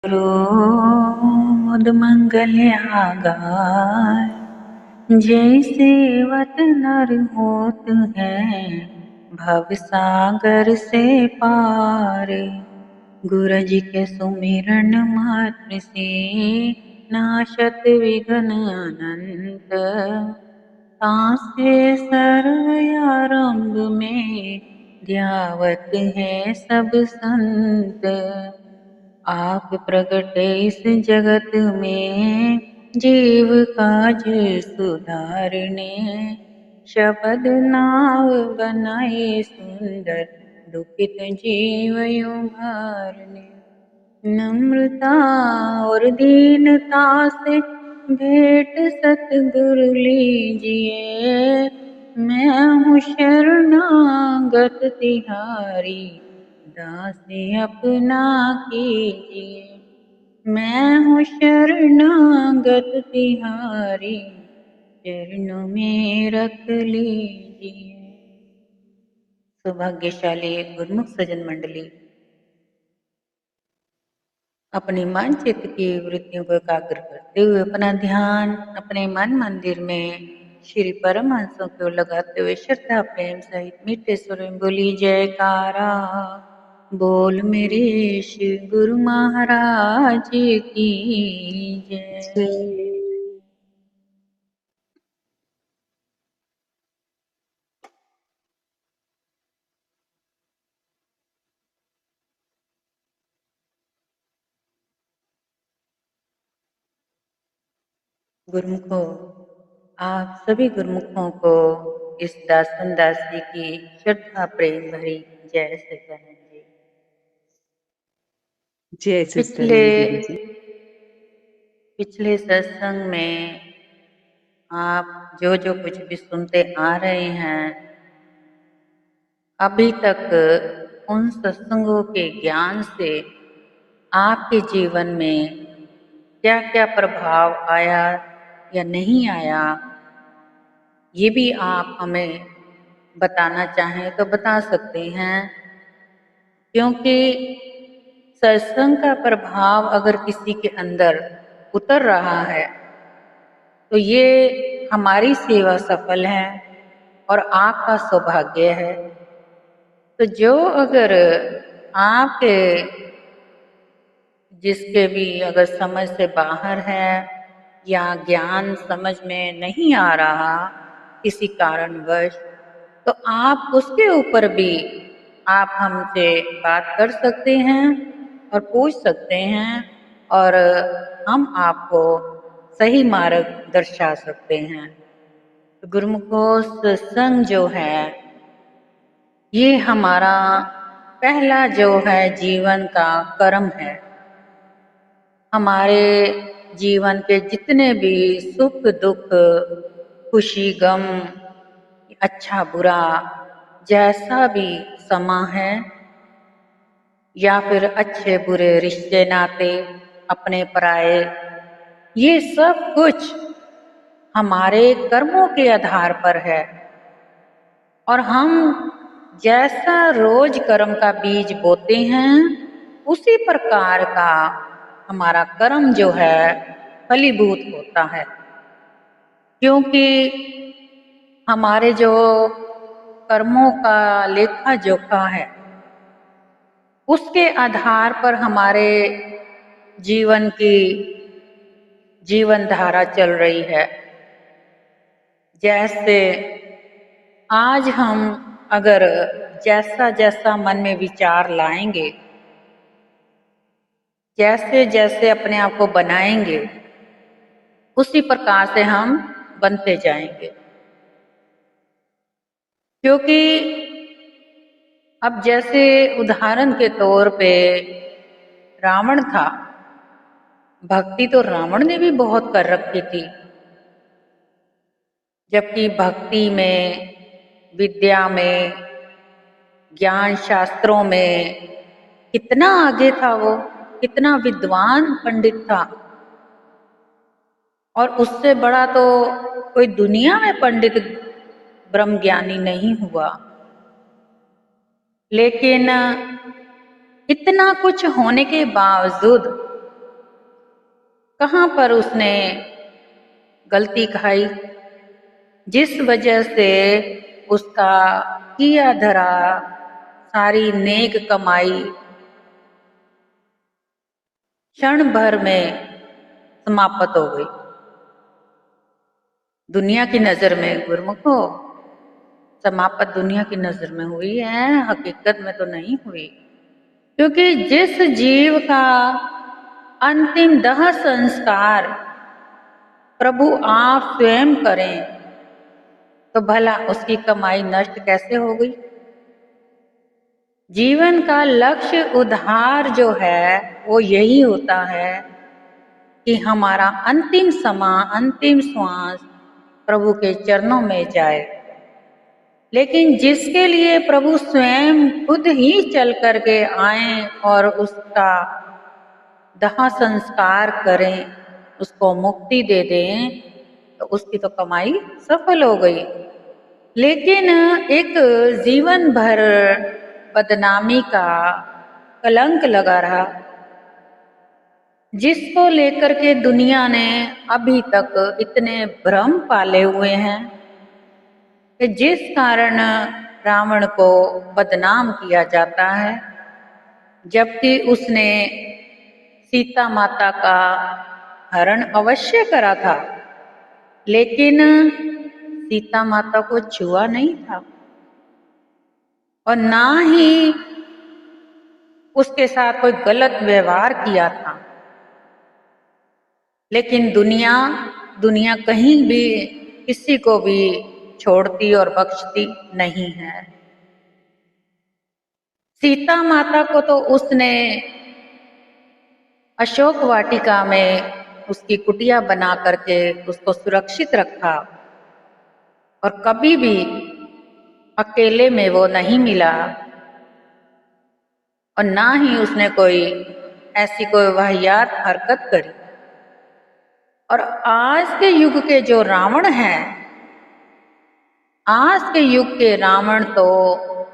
रोद मंगल्या गाय, जैसे वत नर होत है भव सागर से पार। गुरु जी के सुमिरन मात्र से नाशत विघ्न अनंत। तासे सर्व आरंभ में ध्यावत है सब संत। आप प्रगटे इस जगत में जीव काज सुधारने। शब्द नाव बनाए सुंदर दुखित जीव उभारने। नम्रता और दीनता से भेंट सतगुरु लीजिए। मैं हूँ शरणागत तिहारी, दासी अपना कीजिए। मैं हूँ शरणागत तिहारी, चरणों में रख लीजिए। सौभाग्यशाली गुरुमुख सज्जन मंडली, अपनी मन चित्त की वृत्तियों को एकाग्र करते हुए अपना ध्यान अपने मन मंदिर में श्री परमहंसों की ओर लगाते हुए श्रद्धा प्रेम सहित मीठे स्वर में बोली जयकारा। बोल मेरे श्री गुरु महाराज की जय। गुरुमुखों, आप सभी गुरुमुखों को इस दासन दासी की श्रद्धा प्रेम भरी जय सच्चिदानंद जी। जय सच्चिदानंद दीदी जी। पिछले सत्संग में आप जो जो कुछ भी सुनते आ रहे हैं, अभी तक उन सत्संगों के ज्ञान से आपके जीवन में क्या क्या प्रभाव आया या नहीं आया, ये भी आप हमें बताना चाहें तो बता सकते हैं। क्योंकि सत्संग का प्रभाव अगर किसी के अंदर उतर रहा है तो ये हमारी सेवा सफल है और आपका सौभाग्य है। तो जो अगर आपके जिसके भी अगर समझ से बाहर है या ज्ञान समझ में नहीं आ रहा किसी कारणवश, तो आप उसके ऊपर भी आप हमसे बात कर सकते हैं और पूछ सकते हैं और हम आपको सही मार्ग दर्शा सकते हैं। तो गुरुमुखों, सत्संग जो है ये हमारा पहला जो है जीवन का कर्म है। हमारे जीवन के जितने भी सुख दुख, खुशी गम, अच्छा बुरा, जैसा भी समा है या फिर अच्छे बुरे रिश्ते नाते अपने पराए, ये सब कुछ हमारे कर्मों के आधार पर है। और हम जैसा रोज कर्म का बीज बोते हैं उसी प्रकार का हमारा कर्म जो है फलीभूत होता है। क्योंकि हमारे जो कर्मों का लेखा जोखा है उसके आधार पर हमारे जीवन की जीवन धारा चल रही है। जैसे आज हम अगर जैसा जैसा मन में विचार लाएंगे, जैसे जैसे अपने आप को बनाएंगे, उसी प्रकार से हम बनते जाएंगे। क्योंकि अब जैसे उदाहरण के तौर पे रावण था, भक्ति तो रावण ने भी बहुत कर रखी थी, जबकि भक्ति में, विद्या में, ज्ञान शास्त्रों में कितना आगे था वो, कितना विद्वान पंडित था। और उससे बड़ा तो कोई दुनिया में पंडित ब्रह्म ज्ञानी नहीं हुआ। लेकिन इतना कुछ होने के बावजूद कहाँ पर उसने गलती खाई, जिस वजह से उसका किया धरा सारी नेक कमाई क्षण भर में समाप्त हो गई। दुनिया की नजर में गुरुमुखो समाप्त दुनिया की नजर में हुई है, हकीकत में तो नहीं हुई। क्योंकि जिस जीव का अंतिम दाह संस्कार प्रभु आप स्वयं करें, तो भला उसकी कमाई नष्ट कैसे हो गई। जीवन का लक्ष्य उद्धार जो है वो यही होता है कि हमारा अंतिम समय, अंतिम श्वास प्रभु के चरणों में जाए। लेकिन जिसके लिए प्रभु स्वयं खुद ही चल करके आए और उसका दाह संस्कार करें, उसको मुक्ति दे दें, तो उसकी तो कमाई सफल हो गई। लेकिन एक जीवन भर बदनामी का कलंक लगा रहा, जिसको लेकर के दुनिया ने अभी तक इतने भ्रम पाले हुए हैं कि जिस कारण रावण को बदनाम किया जाता है, जबकि उसने सीता माता का हरण अवश्य करा था, लेकिन सीता माता को छुआ नहीं था और ना ही उसके साथ कोई गलत व्यवहार किया था। लेकिन दुनिया कहीं भी किसी को भी छोड़ती और बख्शती नहीं है। सीता माता को तो उसने अशोक वाटिका में उसकी कुटिया बना करके उसको सुरक्षित रखा और कभी भी अकेले में वो नहीं मिला और ना ही उसने कोई ऐसी कोई वाहियात हरकत करी। और आज के युग के जो रावण हैं, आज के युग के रावण तो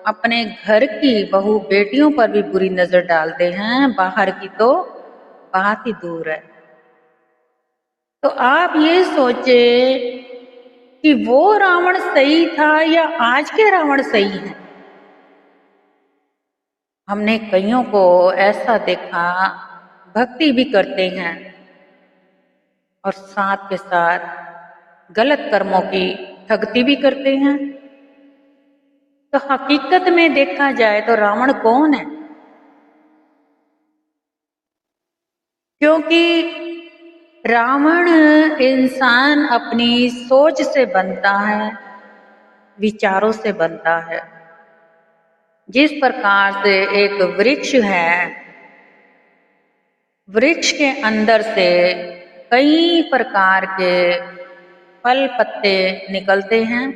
अपने घर की बहू बेटियों पर भी बुरी नजर डालते हैं, बाहर की तो बात ही दूर है। तो आप ये सोचे कि वो रावण सही था या आज के रावण सही है। हमने कईयों को ऐसा देखा, भक्ति भी करते हैं और साथ के साथ गलत कर्मों की ठगती भी करते हैं। तो हकीकत में देखा जाए तो रावण कौन है? क्योंकि रावण इंसान अपनी सोच से बनता है, विचारों से बनता है। जिस प्रकार से एक वृक्ष है, वृक्ष के अंदर से कई प्रकार के फल पत्ते निकलते हैं,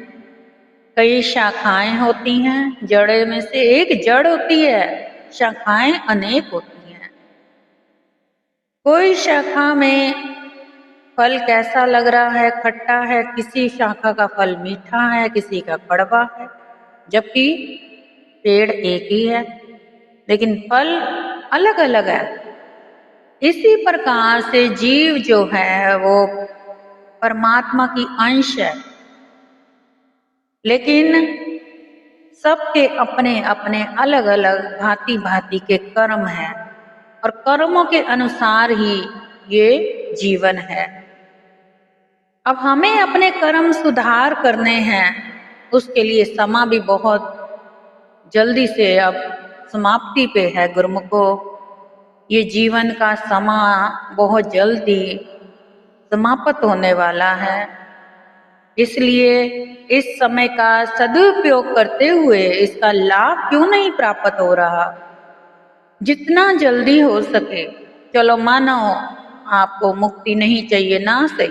कई शाखाएं होती हैं, जड़े में से एक जड़ होती है, शाखाएं अनेक होती हैं। कोई शाखा में फल कैसा लग रहा है, खट्टा है, किसी शाखा का फल मीठा है, किसी का कड़वा है, जबकि पेड़ एक ही है लेकिन फल अलग अलग है। इसी प्रकार से जीव जो है वो परमात्मा की अंश है, लेकिन सबके अपने अपने अलग अलग भांति भांति के कर्म हैं और कर्मों के अनुसार ही ये जीवन है। अब हमें अपने कर्म सुधार करने हैं, उसके लिए समय भी बहुत जल्दी से अब समाप्ति पे है गुरुमुखो। ये जीवन का समय बहुत जल्दी समाप्त होने वाला है, इसलिए इस समय का सदुपयोग करते हुए इसका लाभ क्यों नहीं प्राप्त हो रहा। जितना जल्दी हो सके, चलो मानो आपको मुक्ति नहीं चाहिए ना सही,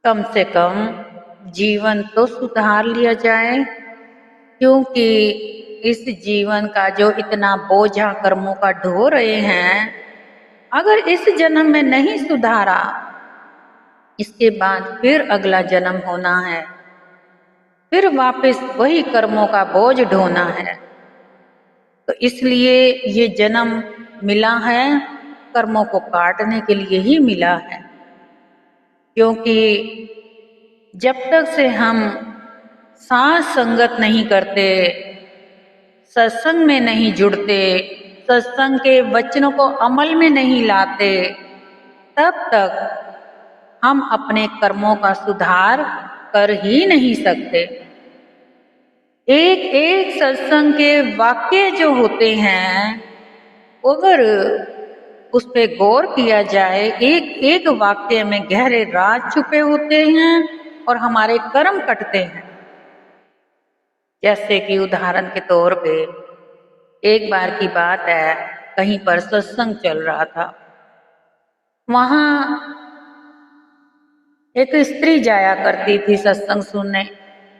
कम से कम जीवन तो सुधार लिया जाए। क्योंकि इस जीवन का जो इतना बोझा कर्मों का ढो रहे हैं, अगर इस जन्म में नहीं सुधारा, इसके बाद फिर अगला जन्म होना है, फिर वापस वही कर्मों का बोझ ढोना है। तो इसलिए ये जन्म मिला है कर्मों को काटने के लिए ही मिला है। क्योंकि जब तक से हम साथ संगत नहीं करते, सत्संग में नहीं जुड़ते, सत्संग के वचनों को अमल में नहीं लाते, तब तक हम अपने कर्मों का सुधार कर ही नहीं सकते। एक एक सत्संग के वाक्य जो होते हैं, अगर उस पे गौर किया जाए, एक एक वाक्य में गहरे राज छुपे होते हैं और हमारे कर्म कटते हैं। जैसे कि उदाहरण के तौर पे एक बार की बात है, कहीं पर सत्संग चल रहा था। वहां एक स्त्री जाया करती थी सत्संग सुनने।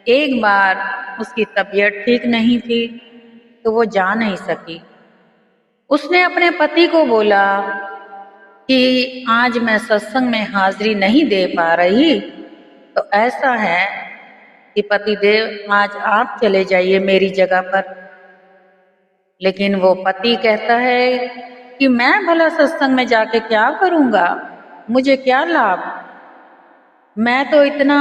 एक बार उसकी तबीयत ठीक नहीं थी तो वो जा नहीं सकी। उसने अपने पति को बोला कि आज मैं सत्संग में हाजिरी नहीं दे पा रही, तो ऐसा है कि पतिदेव आज आप चले जाइए मेरी जगह पर। लेकिन वो पति कहता है कि मैं भला सत्संग में जाके क्या करूंगा, मुझे क्या लाभ, मैं तो इतना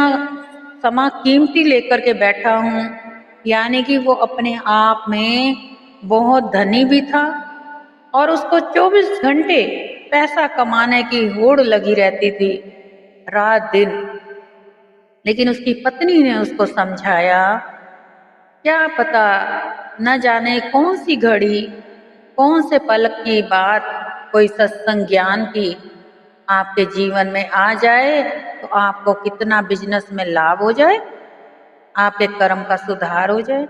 समा कीमती लेकर के बैठा हूँ। यानी कि वो अपने आप में बहुत धनी भी था और उसको 24 घंटे पैसा कमाने की होड़ लगी रहती थी, रात दिन। लेकिन उसकी पत्नी ने उसको समझाया, क्या पता न जाने कौन सी घड़ी, कौन से पल की बात, कोई सत्संग ज्ञान की आपके जीवन में आ जाए तो आपको कितना बिजनेस में लाभ हो जाए, आपके कर्म का सुधार हो जाए।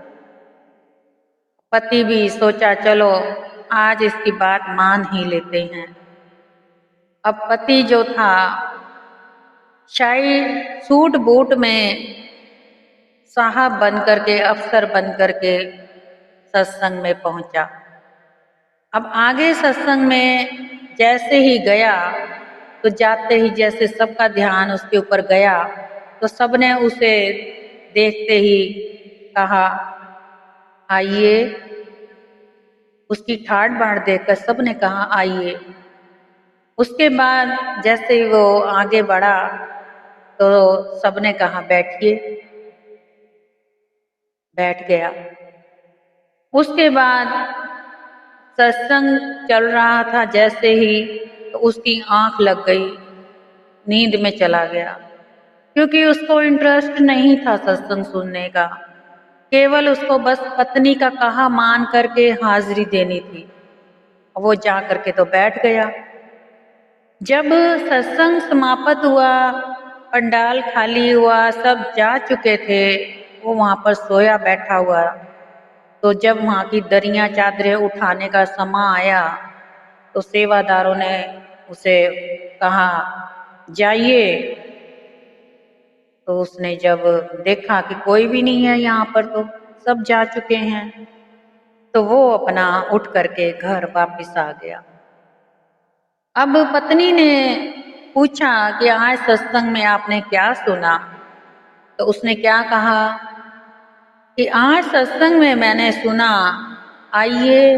पति भी सोचा चलो आज इसकी बात मान ही लेते हैं। अब पति जो था शायद सूट बूट में साहब बन करके, अफसर बन करके सत्संग में पहुंचा। अब आगे सत्संग में जैसे ही गया तो जाते ही जैसे सबका ध्यान उसके ऊपर गया तो सबने उसे देखते ही कहा आइए। उसकी ठाट बाट देखकर सबने कहा आइए। उसके बाद जैसे ही वो आगे बढ़ा तो सबने कहा बैठिए, बैठ गया। उसके बाद सत्संग चल रहा था, जैसे ही तो उसकी आंख लग गई, नींद में चला गया। क्योंकि उसको इंटरेस्ट नहीं था सत्संग सुनने का, केवल उसको बस पत्नी का कहा मान करके हाजिरी देनी थी। वो जा करके तो बैठ गया। जब सत्संग समाप्त हुआ, पंडाल खाली हुआ, सब जा चुके थे, वो वहां पर सोया बैठा हुआ। तो जब वहां की दरियां चादरें उठाने का समय आया तो सेवादारों ने उसे कहा जाइए। तो उसने जब देखा कि कोई भी नहीं है यहाँ पर, तो सब जा चुके हैं, तो वो अपना उठ करके घर वापस आ गया। अब पत्नी ने पूछा कि आज सत्संग में आपने क्या सुना? तो उसने क्या कहा कि आज सत्संग में मैंने सुना आइए,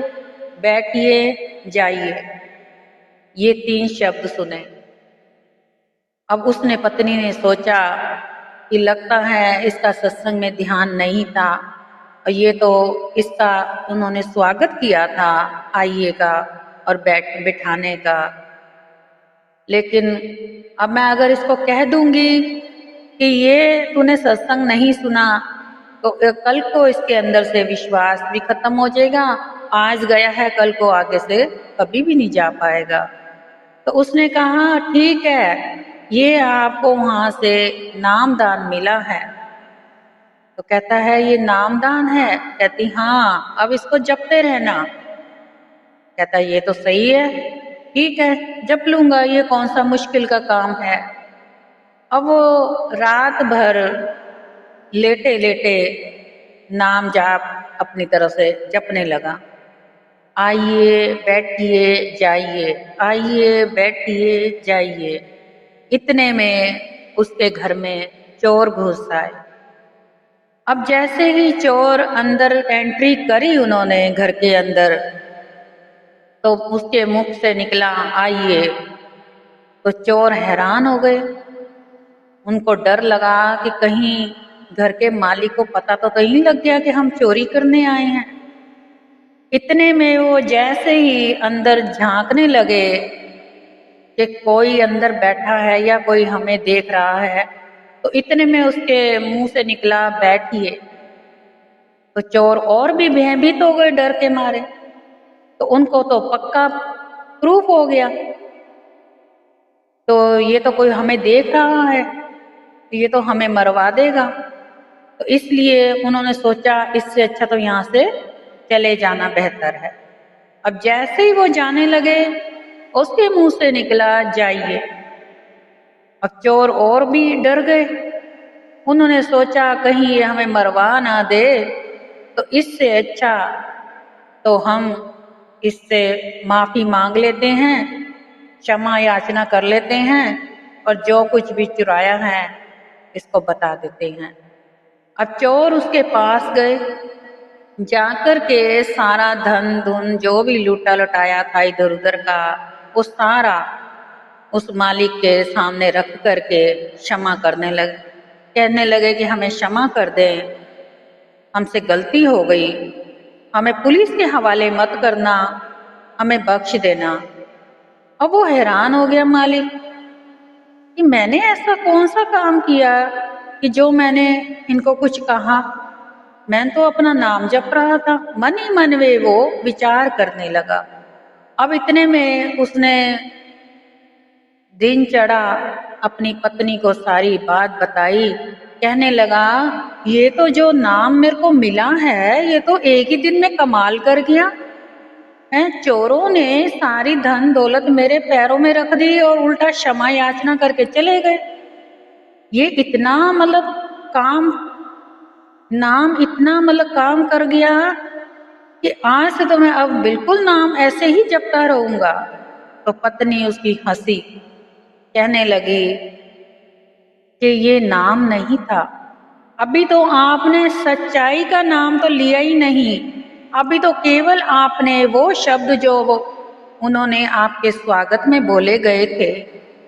बैठिए, जाइए, ये 3 शब्द सुने। अब उसने पत्नी ने सोचा कि लगता है इसका सत्संग में ध्यान नहीं था और ये तो इसका उन्होंने स्वागत किया था आइए का और बैठाने का। लेकिन अब मैं अगर इसको कह दूंगी कि ये तूने सत्संग नहीं सुना तो कल को इसके अंदर से विश्वास भी खत्म हो जाएगा, आज गया है कल को आगे से कभी भी नहीं जा पाएगा। तो उसने कहा ठीक है, ये आपको वहां से नामदान मिला है। तो कहता है ये नामदान है? कहती हाँ, अब इसको जपते रहना। कहता ये तो सही है, ठीक है जप लूंगा, ये कौन सा मुश्किल का काम है। अब वो रात भर लेटे लेटे नाम जाप अपनी तरफ से जपने लगा, आइए बैठिए जाइए, आइए बैठिए जाइए। इतने में उसके घर में चोर घुस आए। अब जैसे ही चोर अंदर एंट्री करी उन्होंने घर के अंदर, तो उसके मुख से निकला आइए। तो चोर हैरान हो गए, उनको डर लगा कि कहीं घर के मालिक को पता तो नहीं लग गया कि हम चोरी करने आए हैं। इतने में वो जैसे ही अंदर झांकने लगे कि कोई अंदर बैठा है या कोई हमें देख रहा है, तो इतने में उसके मुंह से निकला बैठिए। तो चोर और भी भयभीत हो गए डर के मारे। तो उनको तो पक्का प्रूफ हो गया, तो ये तो कोई हमें देख रहा है, ये तो हमें मरवा देगा। तो इसलिए उन्होंने सोचा इससे अच्छा तो यहाँ से चले जाना बेहतर है। अब जैसे ही वो जाने लगे, उसके मुंह से निकला जाइए। अब चोर और भी डर गए, उन्होंने सोचा कहीं ये हमें मरवा ना दे, तो इससे अच्छा तो हम इससे माफी मांग लेते हैं, क्षमा याचना कर लेते हैं और जो कुछ भी चुराया है इसको बता देते हैं। अब चोर उसके पास गए, जाकर के सारा धन धुन जो भी लूटा लुटाया था इधर उधर का, वो सारा उस मालिक के सामने रख करके क्षमा करने लगे। कहने लगे कि हमें क्षमा कर दें, हमसे गलती हो गई, हमें पुलिस के हवाले मत करना, हमें बख्श देना। अब वो हैरान हो गया मालिक कि मैंने ऐसा कौन सा काम किया कि जो मैंने इनको कुछ कहा। मैं तो अपना नाम जप रहा था। मन ही मन में वो विचार करने लगा। अब इतने में उसने दिन चढ़ा, अपनी पत्नी को सारी बात बताई। कहने लगा ये तो जो नाम मेरे को मिला है ये तो एक ही दिन में कमाल कर गया है। चोरों ने सारी धन दौलत मेरे पैरों में रख दी और उल्टा क्षमा याचना करके चले गए। ये इतना मतलब काम, नाम इतना मतलब काम कर गया कि आज से तो मैं अब बिल्कुल नाम ऐसे ही जपता रहूंगा। तो पत्नी उसकी हंसी, कहने लगी कि ये नाम नहीं था, अभी तो आपने सच्चाई का नाम तो लिया ही नहीं, अभी तो केवल आपने वो शब्द जो उन्होंने आपके स्वागत में बोले गए थे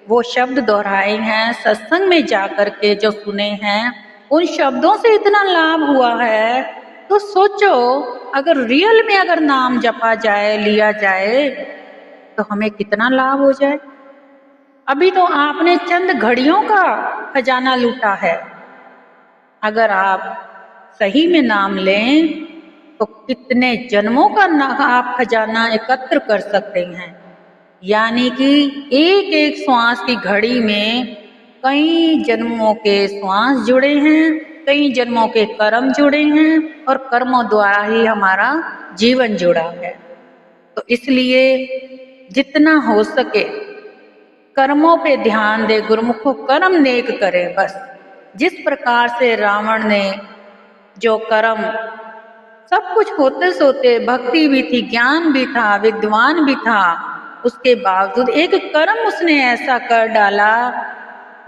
वो शब्द दोहराए हैं, सत्संग में जाकर के जो सुने हैं उन शब्दों से इतना लाभ हुआ है। तो सोचो अगर रियल में अगर नाम जपा जाए, लिया जाए तो हमें कितना लाभ हो जाए। अभी तो आपने चंद घड़ियों का खजाना लूटा है, अगर आप सही में नाम लें तो कितने जन्मों का आप खजाना एकत्र कर सकते हैं। यानी कि एक एक श्वास की घड़ी में कई जन्मों के श्वास जुड़े हैं, कई जन्मों के कर्म जुड़े हैं और कर्मों द्वारा ही हमारा जीवन जुड़ा है। तो इसलिए जितना हो सके कर्मों पे ध्यान दे, गुरुमुखों कर्म नेक करे। बस जिस प्रकार से रावण ने जो कर्म, सब कुछ होते सोते भक्ति भी थी, ज्ञान भी था, विद्वान भी था, उसके बावजूद एक कर्म उसने ऐसा कर डाला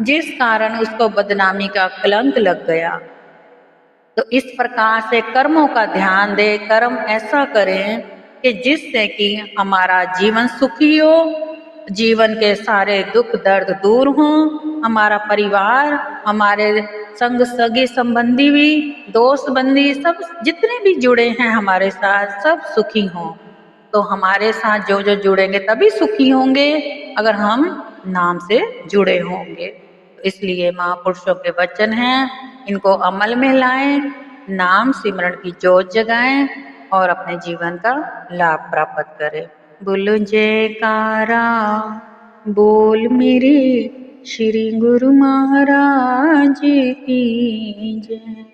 जिस कारण उसको बदनामी का कलंक लग गया। तो इस प्रकार से कर्मों का ध्यान दे, कर्म ऐसा करें कि जिससे कि हमारा जीवन सुखी हो, जीवन के सारे दुख दर्द दूर हों, हमारा परिवार, हमारे संग सगे संबंधी भी, दोस्त बंदी सब जितने भी जुड़े हैं हमारे साथ सब सुखी हों। तो हमारे साथ जो जो जुड़ेंगे तभी सुखी होंगे अगर हम नाम से जुड़े होंगे। तो इसलिए महापुरुषों के वचन हैं, इनको अमल में लाएं, नाम सिमरण की जोत जगाएं और अपने जीवन का लाभ प्राप्त करें। बोलो जयकारा, बोल मेरे श्री गुरु महाराज की जय।